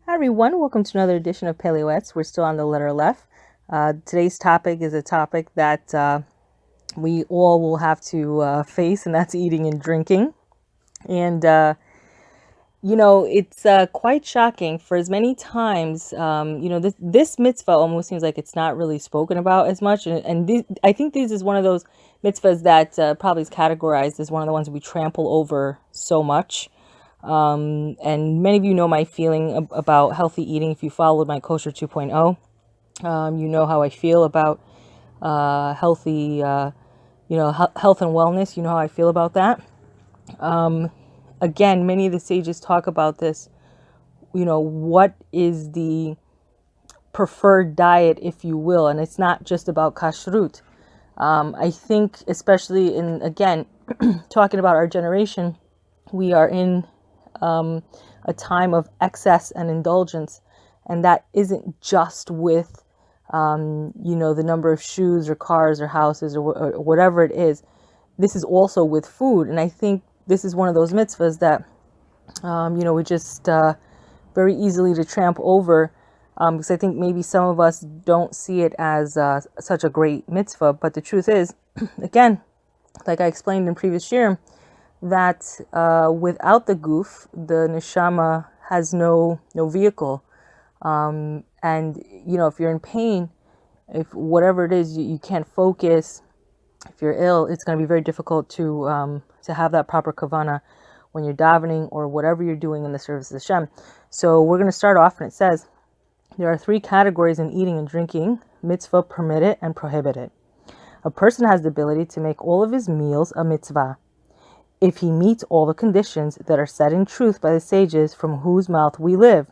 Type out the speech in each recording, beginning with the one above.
Hi everyone, welcome to another edition of Pele Yoetz. We're still on the letter Aleph. Today's topic is a topic that we all will have to face, and that's eating and drinking. And it's quite shocking. For as many times, this mitzvah almost seems like it's not really spoken about as much. And I think this is one of those mitzvahs that probably is categorized as one of the ones we trample over so much. And many of you know my feeling about healthy eating. If you followed my Kosher 2.0, you know how I feel about healthy, health and wellness. You know how I feel about that. Again, many of the sages talk about this. What is the preferred diet, if you will, and it's not just about kashrut. I think, especially in, again, talking about our generation, we are in a time of excess and indulgence, and that isn't just with the number of shoes or cars or houses or whatever it is. This is also with food, and I think this is one of those mitzvahs that we just very easily to tramp over, because I think maybe some of us don't see it as such a great mitzvah. But the truth is, again, like I explained in previous year, that without the guf, the neshama has no vehicle. And if you're in pain, if whatever it is, you can't focus, if you're ill, it's going to be very difficult to have that proper kavana when you're davening or whatever you're doing in the service of Hashem. So we're going to start off, and it says there are 3 categories in eating and drinking: mitzvah, permitted, and prohibited. A person has the ability to make all of his meals a mitzvah if he meets all the conditions that are said in truth by the sages from whose mouth we live.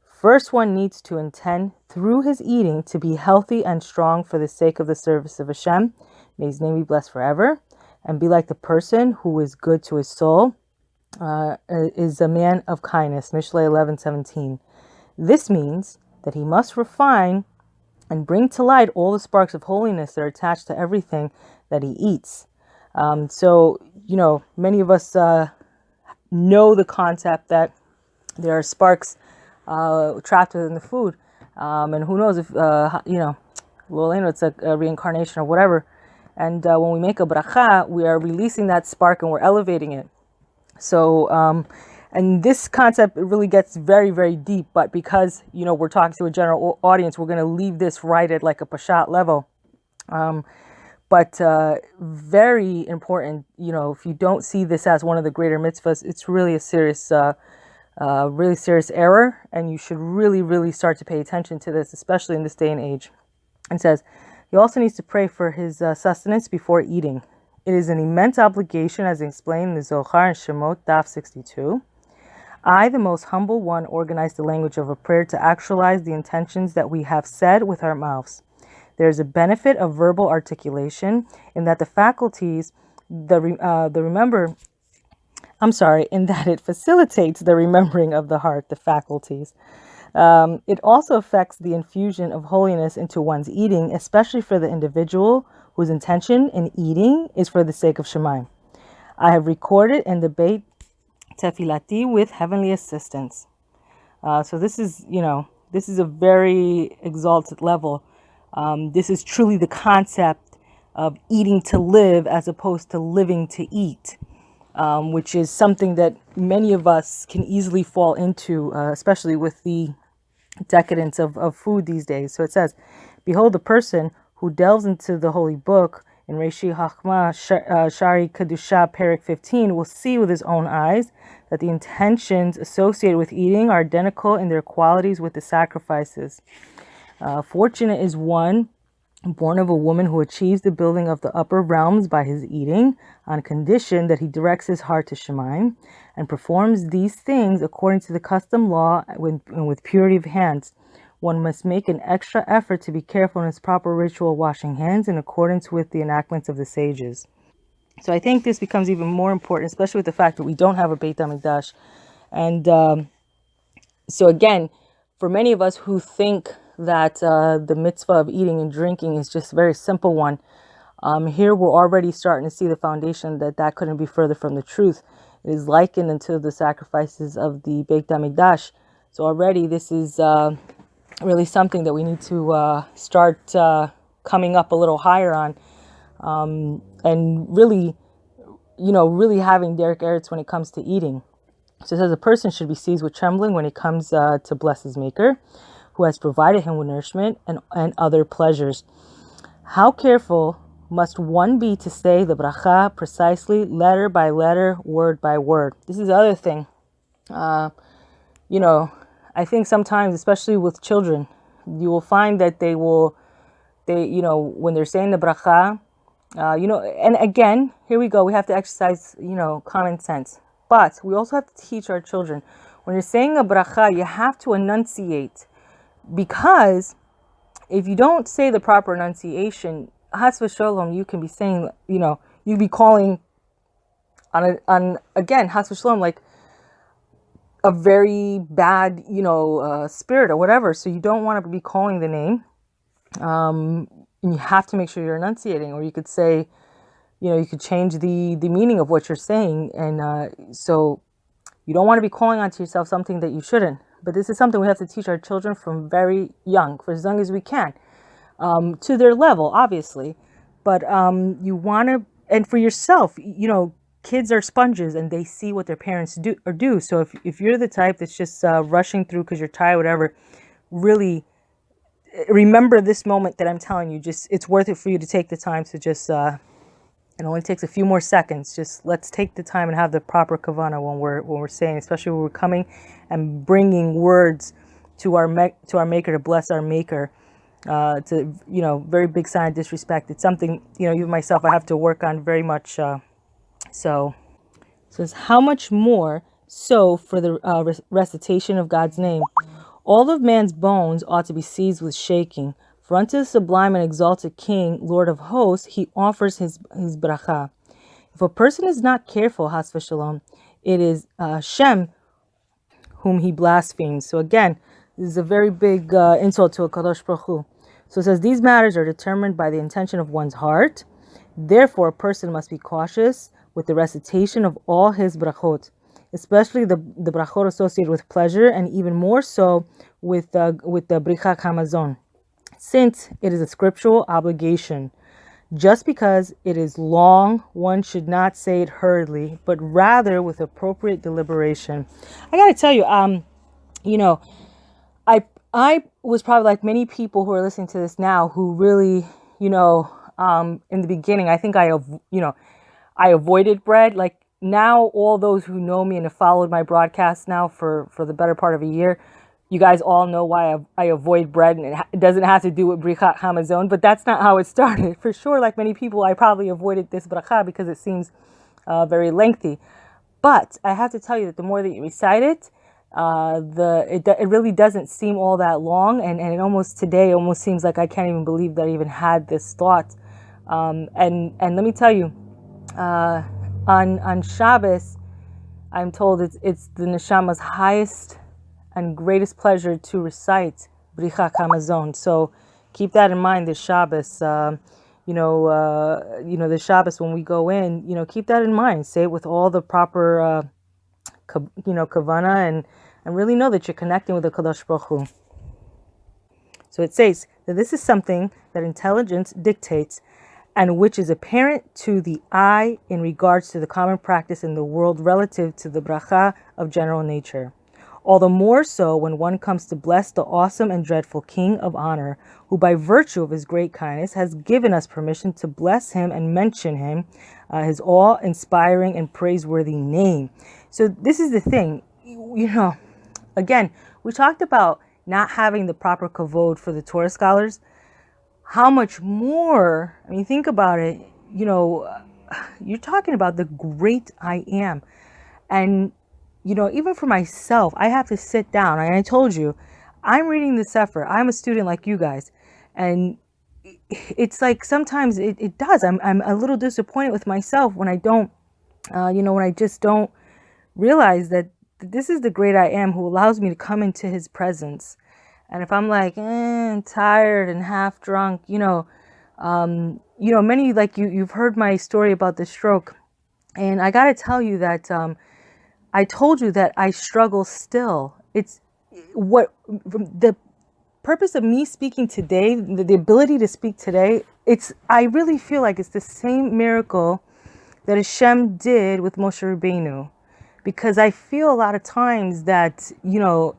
First, one needs to intend through his eating to be healthy and strong for the sake of the service of Hashem. May his name be blessed forever, and be like the person who is good to his soul, is a man of kindness. Mishlei 11:17. This means that he must refine and bring to light all the sparks of holiness that are attached to everything that he eats. So, many of us know the concept that there are sparks trapped within the food. And who knows if, it's a reincarnation or whatever. And when we make a bracha, we are releasing that spark and we're elevating it. So, and this concept really gets very, very deep. But because, we're talking to a general audience, we're going to leave this right at like a pashat level. But very important, if you don't see this as one of the greater mitzvahs, it's really a serious, really serious error. And you should really, really start to pay attention to this, especially in this day and age. It says, he also needs to pray for his sustenance before eating. It is an immense obligation, as explained in the Zohar and Shemot, Daf 62. I, the most humble one, organize the language of a prayer to actualize the intentions that we have said with our mouths. There is a benefit of verbal articulation in that in that it facilitates the remembering of the heart, the faculties. It also affects the infusion of holiness into one's eating, especially for the individual whose intention in eating is for the sake of Shemaim. I have recorded and debate tefilati with heavenly assistance. So this is a very exalted level. This is truly the concept of eating to live as opposed to living to eat, which is something that many of us can easily fall into, especially with the decadence of food these days. So it says, behold, the person who delves into the holy book in Reishi Hachma Shari Kedusha Perek 15 will see with his own eyes that the intentions associated with eating are identical in their qualities with the sacrifices. Fortunate is one born of a woman who achieves the building of the upper realms by his eating, on condition that he directs his heart to Shemaim and performs these things according to the custom law and with purity of hands. One must make an extra effort to be careful in his proper ritual washing hands in accordance with the enactments of the sages. So I think this becomes even more important, especially with the fact that we don't have a Beit HaMikdash. And so again, for many of us who think that the mitzvah of eating and drinking is just a very simple one, here we're already starting to see the foundation that couldn't be further from the truth. It is likened unto the sacrifices of the Beit HaMikdash, So already this is really something that we need to start coming up a little higher on, and really, really having derek eretz when it comes to eating. So it says a person should be seized with trembling when he comes to bless his maker, who has provided him with nourishment and other pleasures. How careful must one be to say the bracha precisely, letter by letter, word by word? This is the other thing. I think sometimes, especially with children, you will find that when they're saying the bracha, and again, here we go, we have to exercise, common sense. But we also have to teach our children, when you're saying a bracha, you have to enunciate, because if you don't say the proper enunciation, has v'sholom, you can be saying, you be calling on again, has v'sholom, like a very bad, spirit or whatever. So you don't want to be calling the name. And you have to make sure you're enunciating, or you could say, you could change the meaning of what you're saying. And so you don't want to be calling onto yourself something that you shouldn't. But this is something we have to teach our children from very young, for as young as we can, to their level, obviously. But you want to, and for yourself, kids are sponges and they see what their parents do. So if you're the type that's just rushing through because you're tired, whatever, really remember this moment that I'm telling you. Just, it's worth it for you to take the time to just, it only takes a few more seconds. Just let's take the time and have the proper kavana when we're saying, especially when we're coming and bringing words to our maker, to bless our maker. To very big sign of disrespect. It's something even myself I have to work on very much. So it says, how much more so for the recitation of God's name? All of man's bones ought to be seized with shaking. For unto the sublime and exalted King, Lord of hosts, he offers his bracha. If a person is not careful, has v'shalom, it is Shem whom he blasphemes. So again, this is a very big insult to a Kadosh Baruch Hu. So it says, these matters are determined by the intention of one's heart. Therefore, a person must be cautious with the recitation of all his brachot, especially the brachot associated with pleasure, and even more so with the brichat hamazon, since it is a scriptural obligation. Just because it is long, one should not say it hurriedly, but rather with appropriate deliberation. I gotta tell you, I was probably like many people who are listening to this now, who really, in the beginning, I think I avoided bread. Like now, all those who know me and have followed my broadcast now for the better part of a year, you guys all know why I avoid bread, and it doesn't have to do with brichat hamazon, but that's not how it started. For sure, like many people, I probably avoided this bracha because it seems very lengthy. But I have to tell you that the more that you recite it, it really doesn't seem all that long, and it almost seems like I can't even believe that I even had this thought. And let me tell you, on Shabbos, I'm told it's the neshama's highest and greatest pleasure to recite brichat hamazon. So keep that in mind this Shabbos. The Shabbos when we go in, keep that in mind. Say it with all the proper, kavana, and really know that you're connecting with the Kadosh Baruch Hu. So it says that this is something that intelligence dictates, and which is apparent to the eye in regards to the common practice in the world relative to the bracha of general nature. All the more so when one comes to bless the awesome and dreadful King of honor, who by virtue of his great kindness has given us permission to bless him and mention him, his awe-inspiring and praiseworthy name. So this is the thing, again, we talked about not having the proper kavod for the Torah scholars. How much more, think about it, you're talking about the great I am. And even for myself, I have to sit down. And I told you, I'm reading the Sefer. I'm a student like you guys. And it's like sometimes it does. I'm a little disappointed with myself when I don't, when I just don't realize that this is the great I am who allows me to come into his presence. And if I'm like, tired and half drunk, many, like you've heard my story about the stroke. And I got to tell you that, I told you that I struggle still. It's what the purpose of me speaking today, the ability to speak today, I really feel like it's the same miracle that Hashem did with Moshe Rabbeinu. Because I feel a lot of times that,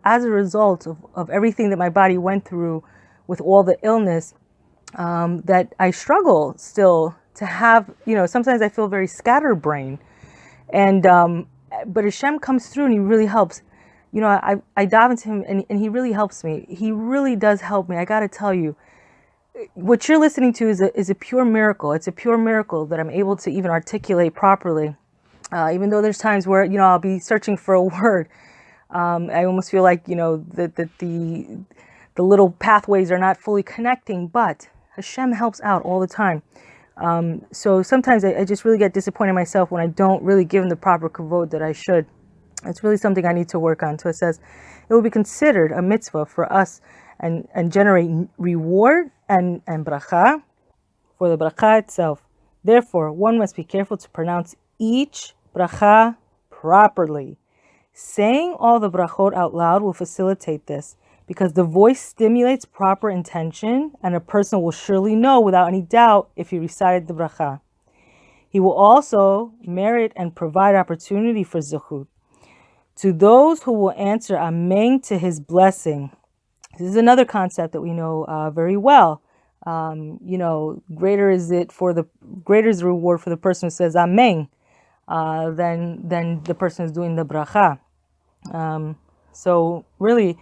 as a result of everything that my body went through with all the illness, that I struggle still to have, sometimes I feel very scatterbrained. And, but Hashem comes through and he really helps. I dive into him and he really helps me. He really does help me. I got to tell you, what you're listening to is a pure miracle. It's a pure miracle that I'm able to even articulate properly. Even though there's times where, I'll be searching for a word. I almost feel like, that the little pathways are not fully connecting, but Hashem helps out all the time. So sometimes I just really get disappointed in myself when I don't really give him the proper kavod that I should. It's really something I need to work on. So it says, it will be considered a mitzvah for us and generate reward and bracha for the bracha itself. Therefore, one must be careful to pronounce each bracha properly. Saying all the brachot out loud will facilitate this because the voice stimulates proper intention and a person will surely know without any doubt if he recited the bracha. He will also merit and provide opportunity for zechut. To those who will answer amen to his blessing. This is another concept that we know very well. Greater is the reward for the person who says amen than the person who's doing the bracha. So really,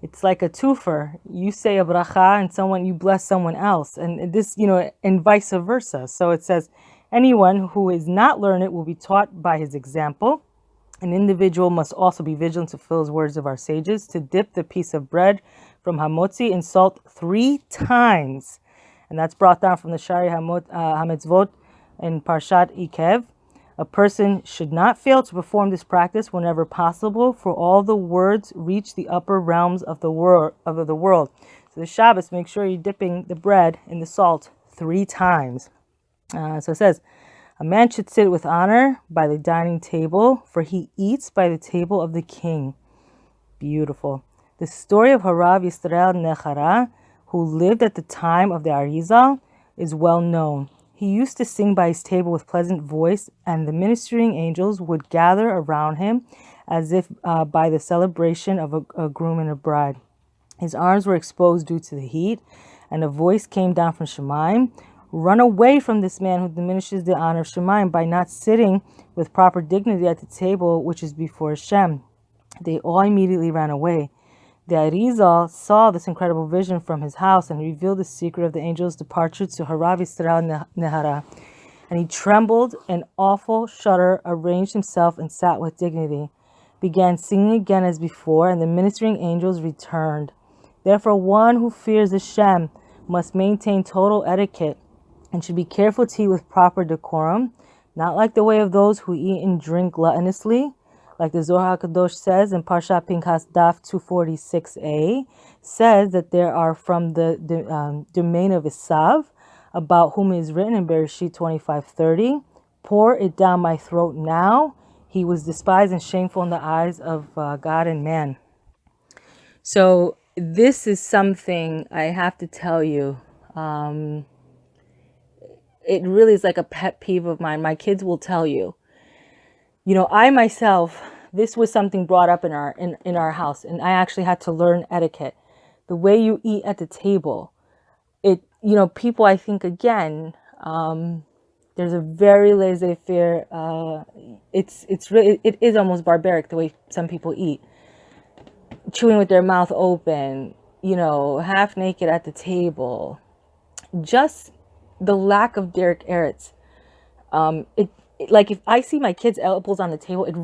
it's like a twofer. You say a bracha and you bless someone else, and this, and vice versa. So it says, anyone who is not learned will be taught by his example. An individual must also be vigilant to fulfill his words of our sages, to dip the piece of bread from hamotzi in salt 3 times. And that's brought down from the Shari HaMitzvot in Parshat Ikev. A person should not fail to perform this practice whenever possible, for all the words reach the upper realms of the world. So the Shabbos, make sure you're dipping the bread in the salt 3 times. So it says, a man should sit with honor by the dining table, for he eats by the table of the king. Beautiful. The story of Harav Yisrael Nechara, who lived at the time of the Arizal, is well known. He used to sing by his table with pleasant voice, and the ministering angels would gather around him as if by the celebration of a groom and a bride. His arms were exposed due to the heat, and a voice came down from Shemaim. Run away from this man who diminishes the honor of Shemaim by not sitting with proper dignity at the table which is before Hashem. They all immediately ran away. The Arizal saw this incredible vision from his house and revealed the secret of the angel's departure to Harav Yisrael Nehara. And he trembled, an awful shudder, arranged himself and sat with dignity, began singing again as before, and the ministering angels returned. Therefore, one who fears Hashem must maintain total etiquette and should be careful to eat with proper decorum, not like the way of those who eat and drink gluttonously, like the Zohar HaKadosh says in Parshat Pinchas Daf 246a, says that there are from the domain of Esav, about whom it is written in Bereshit 25:30, pour it down my throat now. He was despised and shameful in the eyes of God and man. So this is something I have to tell you. It really is like a pet peeve of mine. My kids will tell you. I myself, this was something brought up in our house, and I actually had to learn etiquette. The way you eat at the table. People, I think, again, there's a very laissez-faire, it is almost barbaric the way some people eat. Chewing with their mouth open, half naked at the table. Just the lack of derek eretz. Like if I see my kids' elbows on the table, it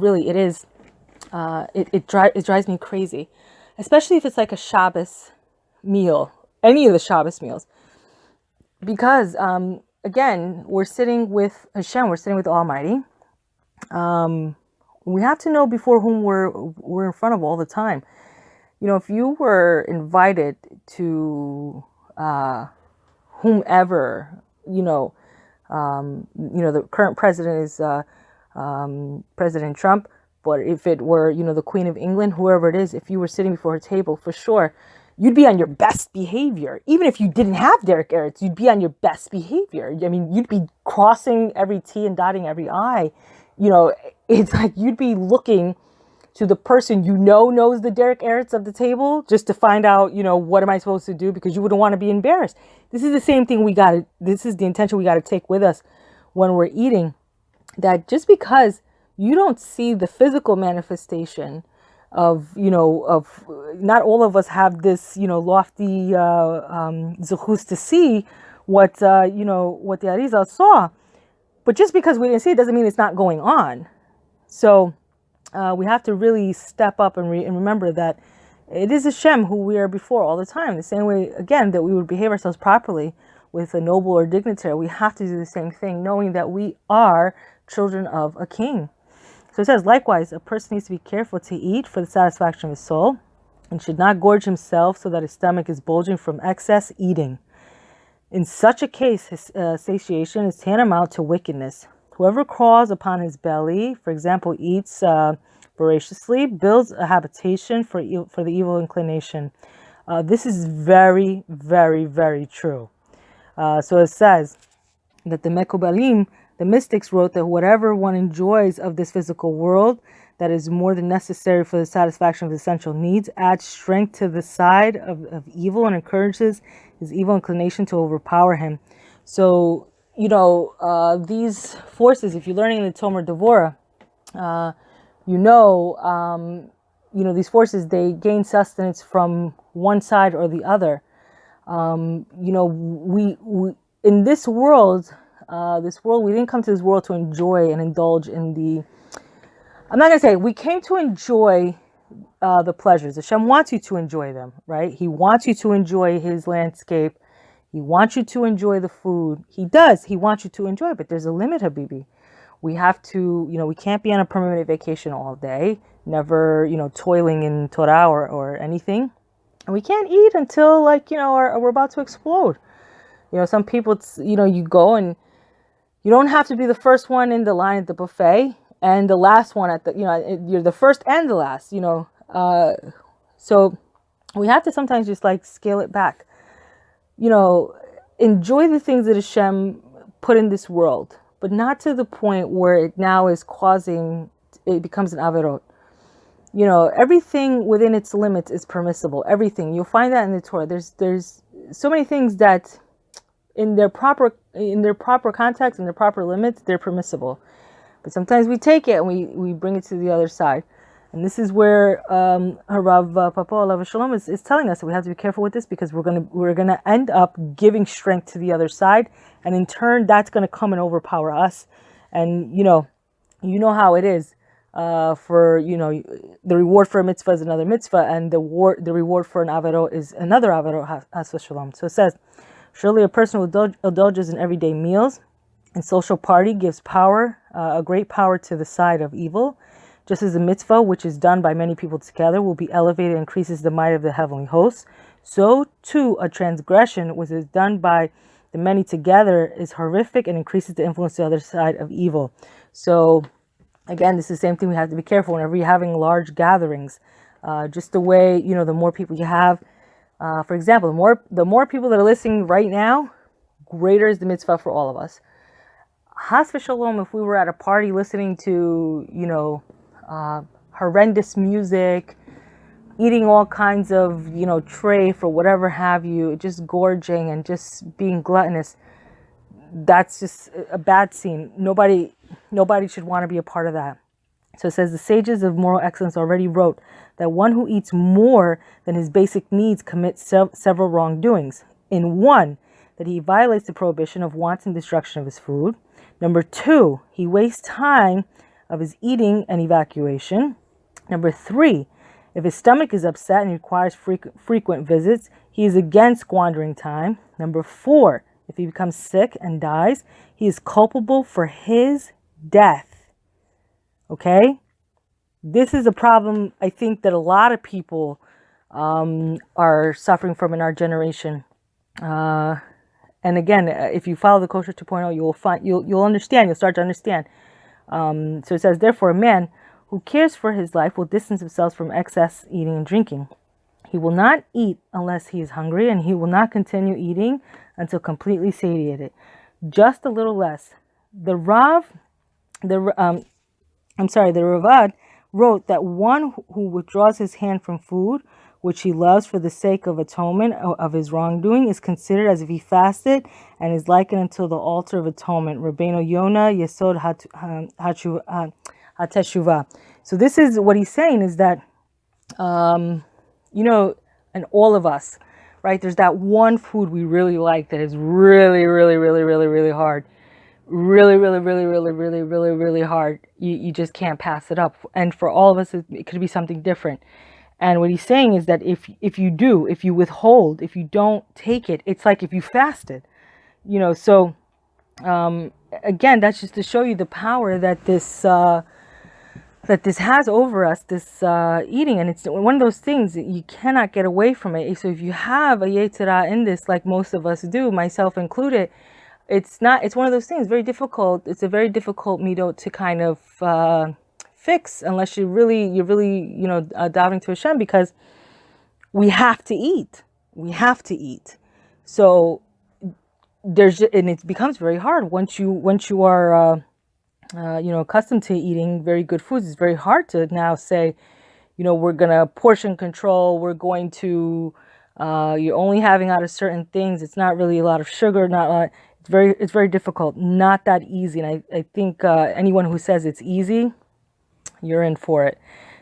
drives me crazy, especially if it's like a Shabbos meal, any of the Shabbos meals, because again, we're sitting with Hashem, we're sitting with the Almighty. We have to know before whom we're in front of all the time. If you were invited to whomever, the current president is President Trump. But if it were, the Queen of England, whoever it is, if you were sitting before her table, for sure, you'd be on your best behavior. Even if you didn't have Derek Eretz, you'd be on your best behavior. I mean, you'd be crossing every T and dotting every I. It's like you'd be looking to the person knows the Derek Eretz of the table just to find out, what am I supposed to do, because you wouldn't want to be embarrassed. This is the same thing this is the intention we got to take with us when we're eating, that just because you don't see the physical manifestation of not all of us have this, lofty zechus to see what the Arizal saw. But just because we didn't see it doesn't mean it's not going on. So we have to really step up and remember that it is Hashem who we are before all the time. The same way, again, that we would behave ourselves properly with a noble or dignitary, we have to do the same thing, knowing that we are children of a king. So it says, likewise, a person needs to be careful to eat for the satisfaction of his soul and should not gorge himself so that his stomach is bulging from excess eating. In such a case, his satiation is tantamount to wickedness. Whoever crawls upon his belly, for example, eats voraciously, builds a habitation for the evil inclination. This is very, very, very true. So it says that the Mekubalim, the mystics, wrote that whatever one enjoys of this physical world that is more than necessary for the satisfaction of essential needs adds strength to the side of evil and encourages his evil inclination to overpower him. So, these forces, if you're learning in the Tomer Devorah, these forces, they gain sustenance from one side or the other. We in this world, we didn't come to this world to enjoy and indulge in I'm not going to say we came to enjoy the pleasures. Hashem wants you to enjoy them, right? He wants you to enjoy his landscape. He wants you to enjoy the food. He does. He wants you to enjoy it, but there's a limit, Habibi. We have to, we can't be on a permanent vacation all day, never, toiling in Torah or anything. And we can't eat until we're about to explode. Some people, it's, you go and you don't have to be the first one in the line at the buffet and the last one you're the first and the last, so we have to sometimes just scale it back, enjoy the things that Hashem put in this world, but not to the point where it now is it becomes an averot. Everything within its limits is permissible. Everything. You'll find that in the Torah. There's so many things that in their proper context, in their proper limits, they're permissible. But sometimes we take it and we bring it to the other side. And this is where Rav Papo Alav Shalom is telling us that we have to be careful with this, because we're gonna end up giving strength to the other side, and in turn that's gonna come and overpower us. And you know how it is. For the reward for a mitzvah is another mitzvah, and the reward for an avero is another avero. Has shalom. So it says, surely a person who indulges in everyday meals and social party gives power, a great power to the side of evil. Just as a mitzvah, which is done by many people together, will be elevated and increases the might of the heavenly hosts, so too a transgression, which is done by the many together, is horrific and increases the influence to the other side of evil. So again, this is the same thing. We have to be careful whenever you're having large gatherings. Just the way, the more people you have. For example, the more people that are listening right now, greater is the mitzvah for all of us. Has v'shalom, if we were at a party listening to, horrendous music, eating all kinds of, treif or whatever have you, just gorging and just being gluttonous, that's just a bad scene. Nobody should want to be a part of that. So it says, the sages of moral excellence already wrote that one who eats more than his basic needs commits several wrongdoings. In one, that he violates the prohibition of wanton destruction of his food. Number two, he wastes time of his eating and evacuation. Number three, if his stomach is upset and requires frequent visits, he is again squandering time. Number four, if he becomes sick and dies, he is culpable for his death. Okay? This is a problem, I think, that a lot of people are suffering from in our generation. And again, if you follow the Kosher 2.0, you'll understand. You'll start to understand. So it says, therefore, a man who cares for his life will distance himself from excess eating and drinking. He will not eat unless he is hungry, and he will not continue eating until completely satiated. Just a little less. The Ravad wrote that one who withdraws his hand from food, which he loves for the sake of atonement of his wrongdoing, is considered as if he fasted and is likened unto the altar of atonement. Rabbeinu Yonah Yesod HaTeshuvah. So this is what he's saying, is that, and all of us, right? There's that one food we really like that is really, really, really, really, really hard. Really, really, really, really, really, really, really hard. You just can't pass it up. And for all of us, it could be something different. And what he's saying is that if you withhold, if you don't take it, it's like if you fasted, So again, that's just to show you the power that this has over us, this eating. And it's one of those things that you cannot get away from it. So if you have a Yetzirah in this, like most of us do, myself included, it's one of those things, very difficult. It's a very difficult midot to kind of fix, unless you're really davening to Hashem, because we have to eat. So and it becomes very hard once you are accustomed to eating very good foods. It's very hard to now say, we're gonna portion control. We're going to you're only having out of certain things. It's not really a lot of sugar. It's very difficult. Not that easy. And I think anyone who says it's easy, you're in for it.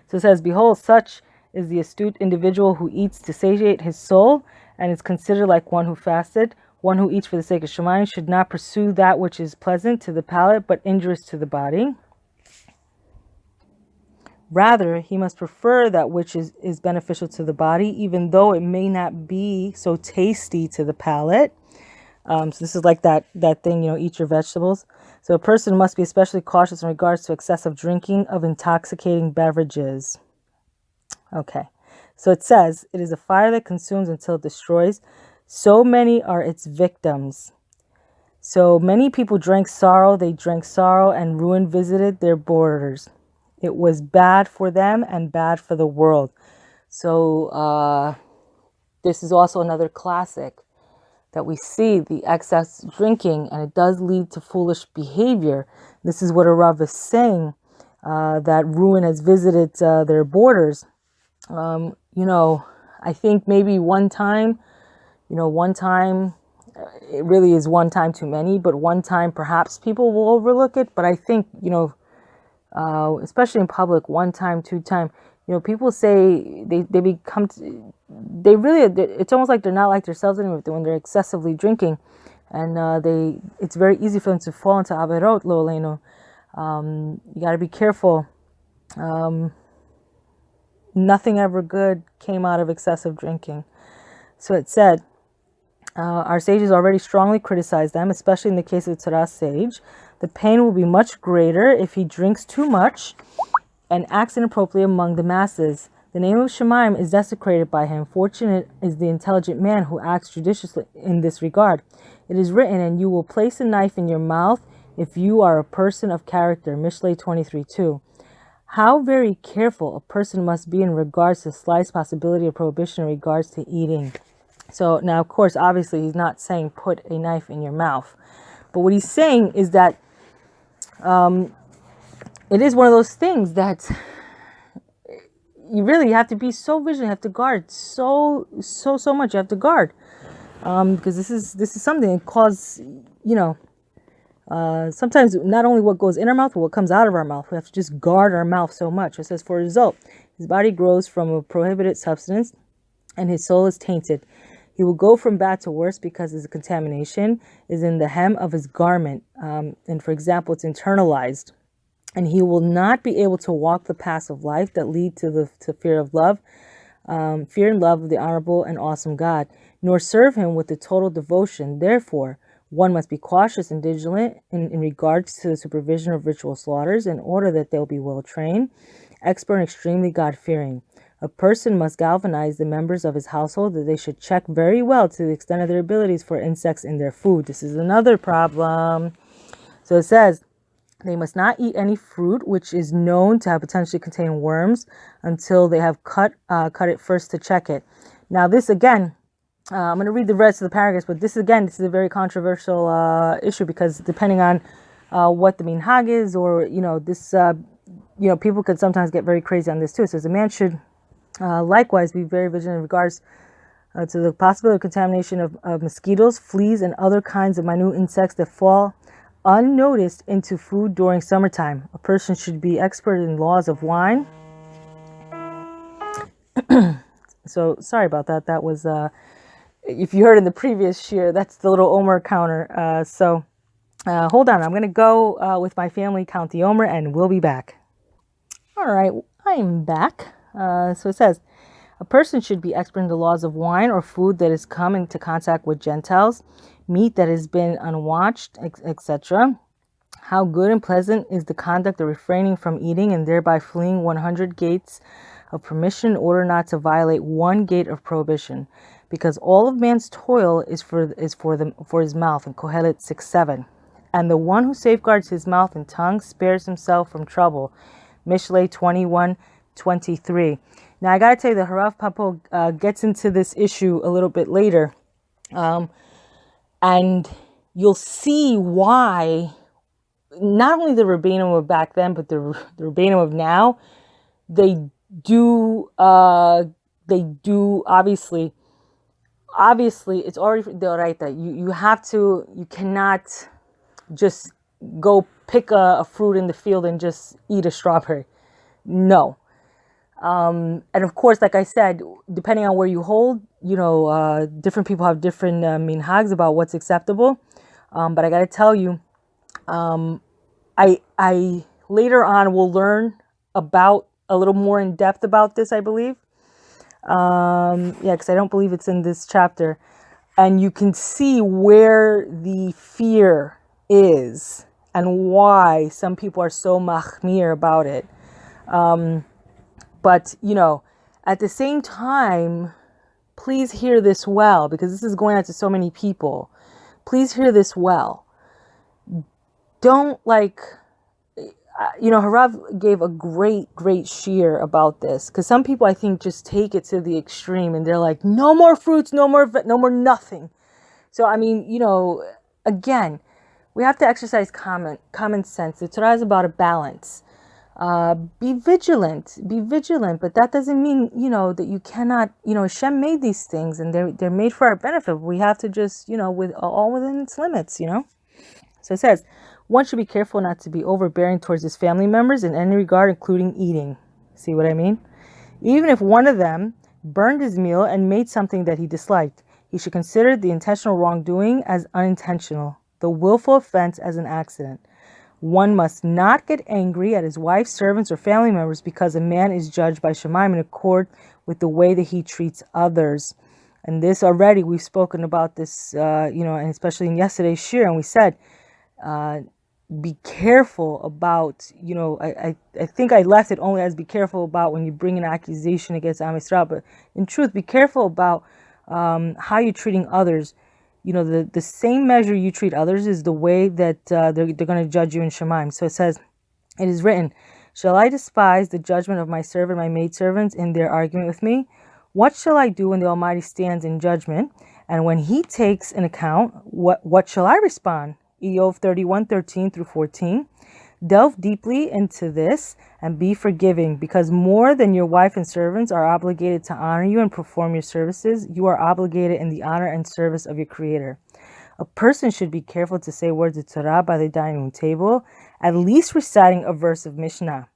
So it says, behold, such is the astute individual who eats to satiate his soul, and is considered like one who fasted. One who eats for the sake of Shemayim should not pursue that which is pleasant to the palate, but injurious to the body. Rather, he must prefer that which is beneficial to the body, even though it may not be so tasty to the palate. So this is like that thing, eat your vegetables. So a person must be especially cautious in regards to excessive drinking of intoxicating beverages. Okay. So it says, it is a fire that consumes until it destroys. So many are its victims. So many people drank sorrow. They drank sorrow, and ruin visited their borders. It was bad for them and bad for the world. So this is also another classic that we see, the excess drinking, and it does lead to foolish behavior. This is what a Rav is saying, that ruin has visited their borders. I think maybe one time, it really is one time too many, but one time perhaps people will overlook it. But I think, especially in public, one time, two time, people say it's almost like they're not like themselves anymore when they're excessively drinking, and it's very easy for them to fall into averot, lo aleinu. You got to be careful. Nothing ever good came out of excessive drinking. So it said, our sages already strongly criticized them, especially in the case of the Torah sage. The pain will be much greater if he drinks too much and acts inappropriately among the masses. The name of Shemayim is desecrated by him. Fortunate is the intelligent man who acts judiciously in this regard. It is written, and you will place a knife in your mouth if you are a person of character. Mishlei 23:2. How very careful a person must be in regards to the slightest possibility of prohibition in regards to eating. So now, of course, obviously, he's not saying put a knife in your mouth. But what he's saying is that it is one of those things that you really have to be so vigilant. You have to guard so much. You have to guard because this is something that causes, sometimes not only what goes in our mouth, but what comes out of our mouth. We have to just guard our mouth so much. It says, for result, his body grows from a prohibited substance, and his soul is tainted. He will go from bad to worse because his contamination is in the hem of his garment. And for example, it's internalized. And he will not be able to walk the paths of life that lead to fear of love, fear and love of the honorable and awesome God, nor serve him with the total devotion. Therefore, one must be cautious and vigilant in regards to the supervision of ritual slaughters in order that they'll be well trained, expert and extremely God-fearing. A person must galvanize the members of his household that they should check very well to the extent of their abilities for insects in their food. This is another problem. So it says, They must not eat any fruit which is known to have potentially contain worms until they have cut it first to check it. Now this again, I'm going to read the rest of the paragraphs, but this is a very controversial issue, because depending on what the minhag is, or people could sometimes get very crazy on this too. It says a man should likewise be very vigilant in regards to the possibility of contamination of mosquitoes, fleas, and other kinds of minute insects that fall unnoticed into food during summertime. A person should be expert in laws of wine. So sorry about that. That was, if you heard in the previous shir, that's the little Omer counter. Hold on. I'm going to go with my family, count the Omer, and we'll be back. All right. I'm back. So it says, a person should be expert in the laws of wine or food that has come into contact with Gentiles, meat that has been unwatched, etc. How good and pleasant is the conduct of refraining from eating and thereby fleeing 100 gates of permission in order not to violate one gate of prohibition, because all of man's toil is for his mouth, in Kohelet 6:7. And the one who safeguards his mouth and tongue spares himself from trouble, Mishlei 21:23. Now I gotta tell you, the Rabbi Papo gets into this issue a little bit later, and you'll see why not only the Rabbeinu of back then, but the Rabbeinu of now, they do obviously it's already Doraita. You cannot just go pick a fruit in the field and just eat a strawberry. No. And of course, like I said, depending on where you hold, different people have different minhags about what's acceptable. But I got to tell you, I later on will learn about a little more in depth about this, I believe. Because I don't believe it's in this chapter. And you can see where the fear is and why some people are so machmir about it. But, at the same time, please hear this well, because this is going out to so many people. Please hear this well. Don't Harav gave a great shir about this, because some people, I think, just take it to the extreme and they're like, no more fruits, no more nothing. So, again, we have to exercise common sense. The Torah is about a balance. Be vigilant, but that doesn't mean, that you cannot, Hashem made these things and they're made for our benefit. We have to just, with all within its limits, So it says, one should be careful not to be overbearing towards his family members in any regard, including eating. See what I mean? Even if one of them burned his meal and made something that he disliked, he should consider the intentional wrongdoing as unintentional, the willful offense as an accident. One must not get angry at his wife, servants, or family members because a man is judged by Shemaim in accord with the way that he treats others. And this already, we've spoken about this, and especially in yesterday's shir, and we said, be careful about, I think I left it only as be careful about when you bring an accusation against Am Yisrael, but in truth, be careful about how you're treating others. The same measure you treat others is the way that they're going to judge you in Shemaim. So it says, it is written, shall I despise the judgment of my servant, my maidservants, in their argument with me? What shall I do when the Almighty stands in judgment? And when he takes an account, what shall I respond? Eov 31:13-14. Delve deeply into this and be forgiving, because more than your wife and servants are obligated to honor you and perform your services, you are obligated in the honor and service of your Creator. A person should be careful to say words of Torah by the dining room table, at least reciting a verse of Mishnah.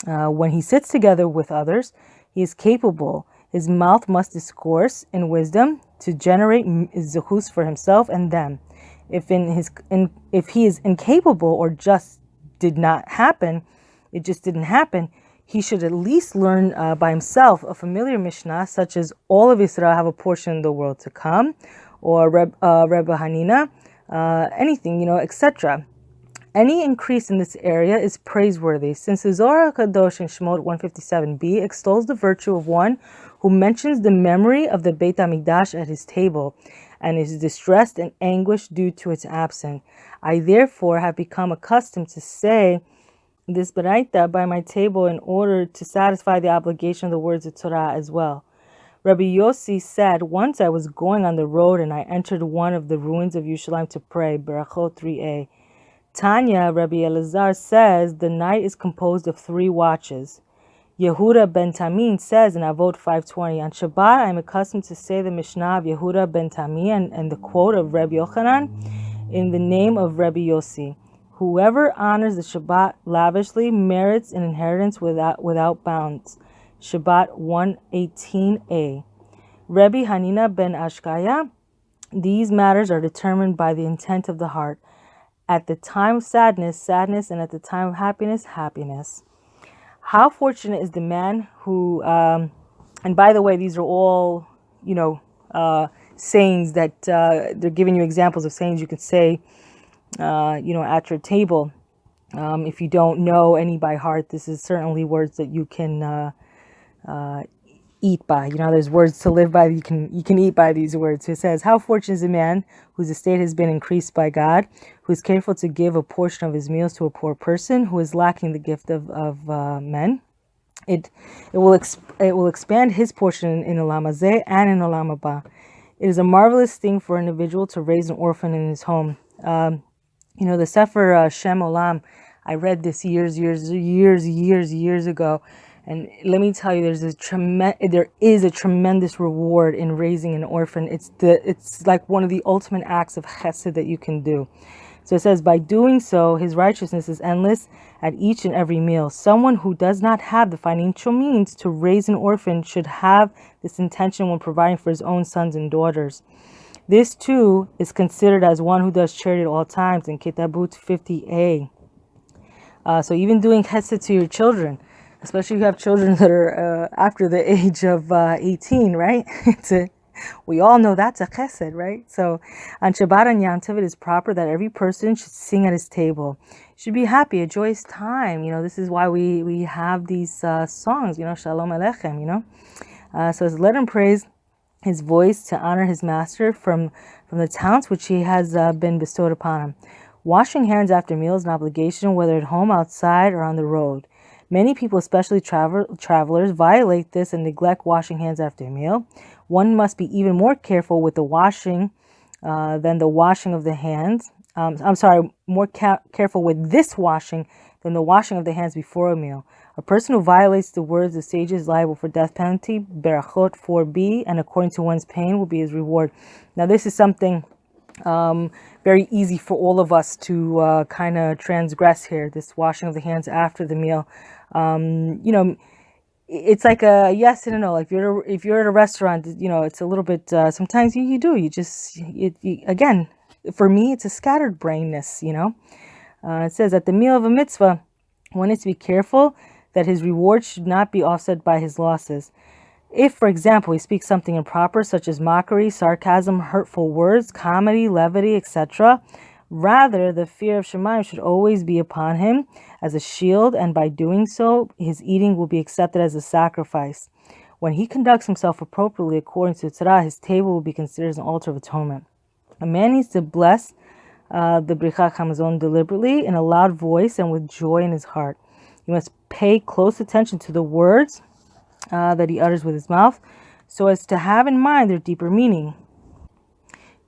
When he sits together with others, he is capable. His mouth must discourse in wisdom to generate zechus for himself and them. If he is incapable or just did not happen, it just didn't happen, he should at least learn by himself a familiar Mishnah, such as all of Israel have a portion in the world to come, or Rebbe Hanina, anything, etc. Any increase in this area is praiseworthy, since the Zohar HaKadosh in Shemot 157b extols the virtue of one who mentions the memory of the Beit HaMikdash at his table, and is distressed and anguished due to its absence. I therefore have become accustomed to say this baraita by my table in order to satisfy the obligation of the words of Torah as well. Rabbi Yossi said, once I was going on the road and I entered one of the ruins of Yerushalayim to pray, Berachot 3a. Tanya, Rabbi Eliezer says, the night is composed of 3 watches. Yehuda ben Tamin says in Avot 5:20, on Shabbat I am accustomed to say the Mishnah of Yehuda ben Tamin and the quote of Rabbi Yochanan in the name of Rabbi Yossi. Whoever honors the Shabbat lavishly merits an inheritance without bounds. Shabbat 118a. Rabbi Hanina ben Ashkaya, these matters are determined by the intent of the heart. At the time of sadness, sadness, and at the time of happiness, happiness. How fortunate is the man who, and by the way, these are all, sayings that they're giving you examples of sayings you could say, at your table. If you don't know any by heart, this is certainly words that you can eat by. There's words to live by. You can eat by these words. It says, how fortunate is a man whose estate has been increased by God, who is careful to give a portion of his meals to a poor person, who is lacking the gift of men. It will expand his portion in Olam Hazeh and in Olam Haba. It is a marvelous thing for an individual to raise an orphan in his home. The Sefer Shem Olam, I read this years ago. And let me tell you, there is a tremendous reward in raising an orphan. It's like one of the ultimate acts of chesed that you can do. So it says, by doing so, his righteousness is endless at each and every meal. Someone who does not have the financial means to raise an orphan should have this intention when providing for his own sons and daughters. This too is considered as one who does charity at all times in Ketabut 50a. So even doing chesed to your children, especially if you have children that are after the age of 18, right? We all know that's a chesed, right? So on Shabbat and Yom Tov, it is proper that every person should sing at his table. Should be happy, a joyous time. This is why we have these songs, Shalom Aleichem, So let him praise his voice to honor his master from the talents which he has been bestowed upon him. Washing hands after meals is an obligation, whether at home, outside, or on the road. Many people, especially travelers, violate this and neglect washing hands after a meal. One must be even more careful with the washing than the washing of the hands. More careful with this washing than the washing of the hands before a meal. A person who violates the words of sages is liable for death penalty, Berachot 4b, and according to one's pain will be his reward. Now this is something very easy for all of us to kind of transgress here, this washing of the hands after the meal. It's like a yes and a no. Like if you're at a restaurant, it's a little bit, sometimes you do, again, for me, it's a scattered brainness, it says at the meal of a mitzvah, one is to be careful that his reward should not be offset by his losses. If, for example, he speaks something improper, such as mockery, sarcasm, hurtful words, comedy, levity, etc., rather, the fear of Shemayim should always be upon him as a shield, and by doing so, his eating will be accepted as a sacrifice. When he conducts himself appropriately according to Torah, his table will be considered as an altar of atonement. A man needs to bless the Birkat Hamazon deliberately, in a loud voice, and with joy in his heart. He must pay close attention to the words that he utters with his mouth, so as to have in mind their deeper meaning.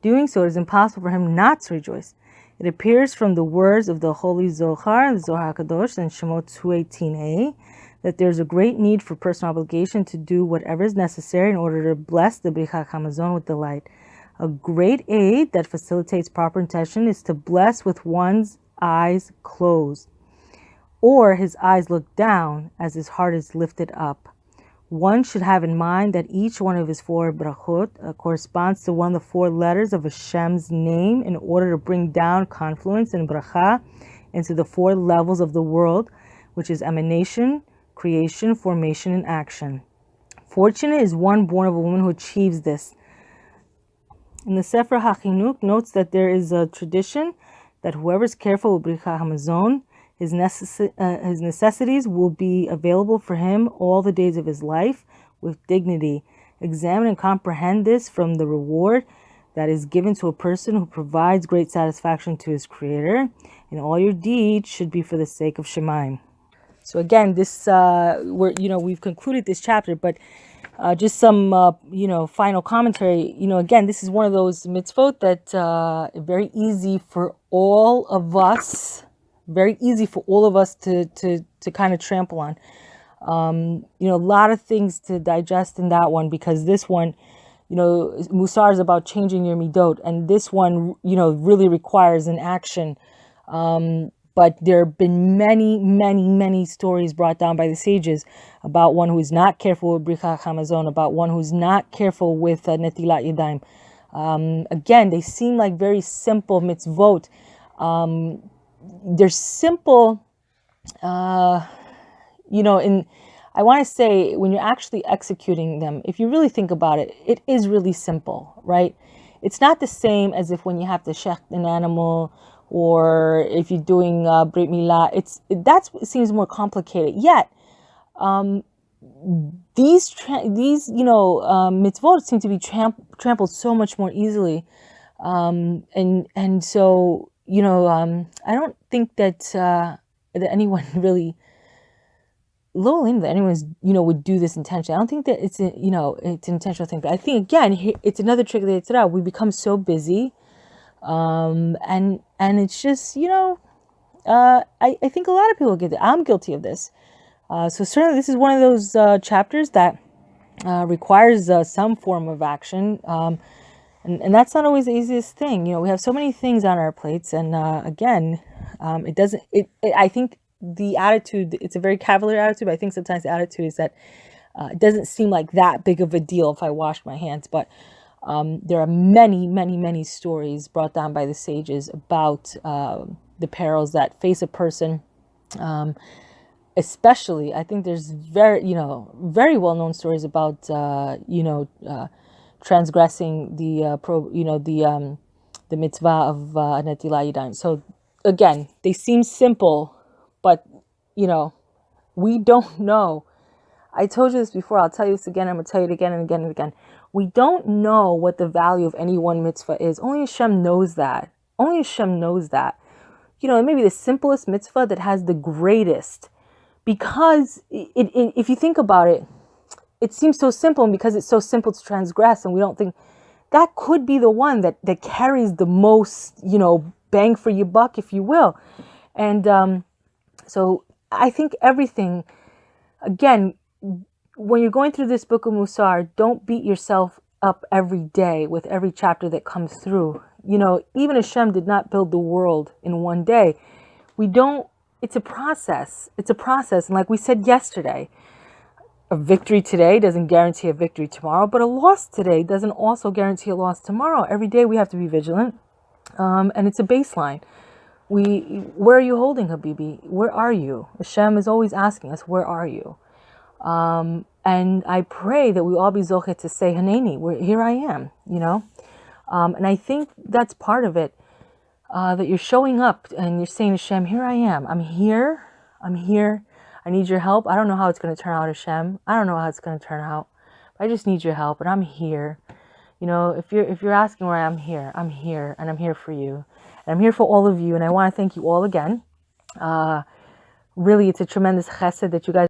Doing so, it is impossible for him not to rejoice. It appears from the words of the Holy Zohar, the Zohar HaKadosh, and Shemot 218a, that there is a great need for personal obligation to do whatever is necessary in order to bless the Birkat Hamazon with delight. A great aid that facilitates proper intention is to bless with one's eyes closed, or his eyes look down as his heart is lifted up. One should have in mind that each one of his 4 brachot corresponds to one of the 4 letters of Hashem's name in order to bring down confluence and bracha into the 4 levels of the world, which is emanation, creation, formation, and action. Fortunate is one born of a woman who achieves this. And the Sefer HaChinuk notes that there is a tradition that whoever is careful with Birkat Hamazon, his necessities will be available for him all the days of his life with dignity. Examine and comprehend this from the reward that is given to a person who provides great satisfaction to his creator, and all your deeds should be for the sake of Shemaim. So again, this we've concluded this chapter, but just some final commentary. Again, this is one of those mitzvot that very easy for all of us, to kind of trample on. A lot of things to digest in that one, because this one, Musar is about changing your midot, and this one, really requires an action. But there have been many, many, many stories brought down by the sages about one who's not careful with Bricha Hamazon, about one who's not careful with Netilat Yadayim. Again, they seem like very simple mitzvot. They're simple, I want to say, when you're actually executing them, if you really think about it, it is really simple, right? It's not the same as if when you have to shecht an animal, or if you're doing Brit Milah. It seems more complicated. Yet, these mitzvot seem to be trampled so much more easily, and so I don't think that anyone really, that anyone's would do this intentionally. I don't think that it's it's an intentional thing. But I think, again, it's another trick of the Yetzirah. We become so busy, and it's just I think a lot of people get it. I'm guilty of this. So certainly this is one of those chapters that requires some form of action, and that's not always the easiest thing. We have so many things on our plates, and again, it doesn't. I think the attitude, it's a very cavalier attitude, but I think sometimes the attitude is that it doesn't seem like that big of a deal if I wash my hands. But there are many, many, many stories brought down by the sages about the perils that face a person. Especially, I think there's very well-known stories about transgressing the mitzvah of Netilat Yadayim. So again, they seem simple, but we don't know. I told you this before. I'll tell you this again. I'm going to tell you it again and again and again. We don't know what the value of any one mitzvah is. Only Hashem knows that. Only Hashem knows that. It may be the simplest mitzvah that has the greatest, because if you think about it, it seems so simple, and because it's so simple to transgress, and we don't think that could be the one that carries the most, bang for your buck, if you will. And so I think everything, again, when you're going through this book of Musar, don't beat yourself up every day with every chapter that comes through. Even Hashem did not build the world in one day. It's a process. It's a process. And like we said yesterday, a victory today doesn't guarantee a victory tomorrow, but a loss today doesn't also guarantee a loss tomorrow. Every day we have to be vigilant. And it's a baseline. Where are you holding, Habibi? Where are you? Hashem is always asking us, where are you? And I pray that we all be zochet to say, Haneni, here I am, and I think that's part of it, that you're showing up and you're saying, Hashem, here I am. I'm here. I need your help. I don't know how it's going to turn out, Hashem. I don't know how it's going to turn out. But I just need your help, and I'm here. If you're asking where I'm here, and I'm here for you. And I'm here for all of you, and I want to thank you all again. Really, it's a tremendous chesed that you guys